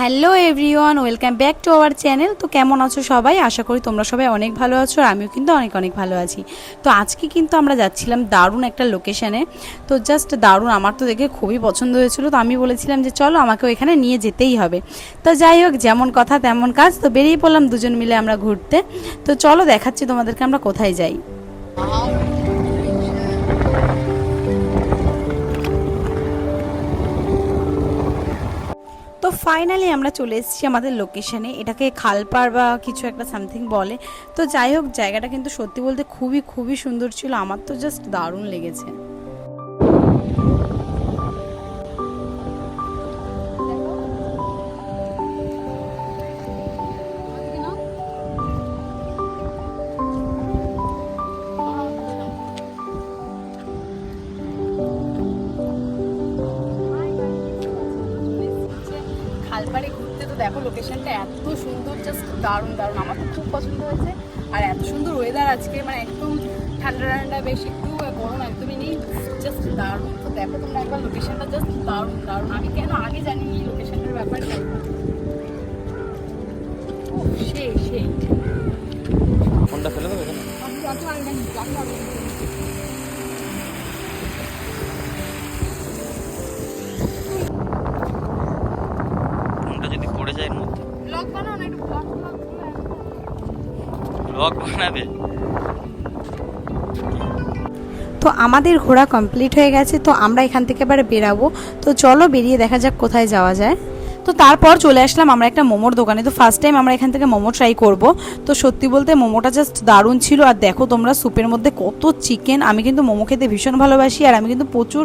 Hello everyone, welcome back to our channel. তো কেমন আছো সবাই? আশা করি তোমরা সবাই অনেক ভালো আছো, আর আমিও কিন্তু অনেক অনেক ভালো আছি। তো আজকে কিন্তু আমরা যাচ্ছিলাম দারুণ একটা লোকেশানে। তো জাস্ট দারুণ, আমার তো দেখে খুবই পছন্দ হয়েছিল। তো আমি বলেছিলাম যে চলো আমাকে এখানে নিয়ে যেতেই হবে। তো যাই হোক, যেমন কথা তেমন কাজ, তো বেরিয়ে পড়লাম দুজন মিলে আমরা ঘুরতে। তো চলো দেখাচ্ছি তোমাদেরকে আমরা কোথায় যাই। তো ফাইনালি আমরা চলে এসেছি আমাদের লোকেশানে। এটাকে খালপাড় বা কিছু একটা সামথিং বলে। তো যাই হোক, জায়গাটা কিন্তু সত্যি বলতে খুবই খুবই সুন্দর ছিল। আমার তো জাস্ট দারুণ লেগেছে। খালপাড়ে ঘুরতে, তো দেখো লোকেশনটা এত সুন্দর, জাস্ট দারুণ দারুণ, আমার তো খুব পছন্দ হয়েছে। আর এত সুন্দর ওয়েদার আজকে, মানে একদম ঠান্ডা ঠান্ডা, বেশি একটু গরম একদমই নেই, জাস্ট দারুণ। তো দেখো তোমরা একবার লোকেশনটা, জাস্ট দারুণ দারুণ। আমি কেন আগে জানি এই লোকেশনটার ব্যাপারে, সেই সেই ফোনটা ফেলে দেবে এখানে। ফোনটা যদি পড়ে যায় এর মধ্যে, ব্লগ বানাও না, একটু ব্লগ বানাবে। তো আমাদের ঘোরা কমপ্লিট হয়ে গেছে। তো আমরা এখান থেকে এবারে বেরাবো। তো চলো বেরিয়ে দেখা যাক কোথায় যাওয়া যায়। তো তারপর চলে আসলাম আমরা একটা মোমোর দোকানে। তো ফার্স্ট টাইম আমরা এখান থেকে মোমো ট্রাই করব। তো সত্যি বলতে মোমোটা জাস্ট দারুণ ছিল। আর দেখো তোমরা সুপের মধ্যে কত চিকেন। আমি কিন্তু মোমো খেতে ভীষণ ভালোবাসি, আর আমি কিন্তু প্রচুর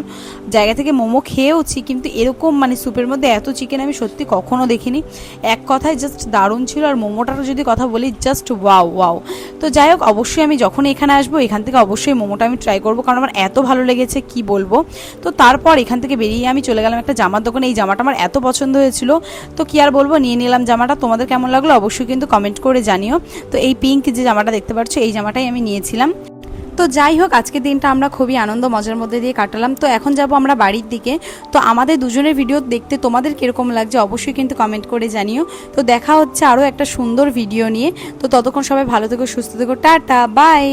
জায়গা থেকে মোমো খেয়েওছি, কিন্তু এরকম মানে সুপের মধ্যে এত চিকেন আমি সত্যি কখনো দেখিনি। এক কথায় জাস্ট দারুণ ছিল। আর মোমোটারও যদি কথা বলি, জাস্ট ওয়াও ওয়াও। তো যাই হোক, অবশ্যই আমি যখন এখানে আসবো এখান থেকে অবশ্যই মোমোটা আমি ট্রাই করবো, কারণ আমার এত ভালো লেগেছে কি বলবো। তো তারপর এখান থেকে বেরিয়ে আমি চলে গেলাম একটা জামার দোকানে। এই জামাটা আমার এত পছন্দ হয়েছিল, তো কি আর বলবো, নিয়ে নিলাম জামাটা। তোমাদের কেমন লাগলো অবশ্যই কিন্তু কমেন্ট করে জানিও। তো এই পিঙ্ক যে জামাটা দেখতে পাচ্ছ, এই জামাটাই আমি নিয়েছিলাম। তো যাই হোক, আজকের দিনটা আমরা খুবই আনন্দ মজার মধ্যে দিয়ে কাটালাম। তো এখন যাব আমরা বাড়ির দিকে। তো আমাদের দুজনের ভিডিও দেখতে তোমাদের কীরকম লাগছে অবশ্যই কিন্তু কমেন্ট করে জানিও। তো দেখা হচ্ছে আরও একটা সুন্দর ভিডিও নিয়ে। তো ততক্ষণ সবাই ভালো থেকো, সুস্থ থেকো, টাটা বাই।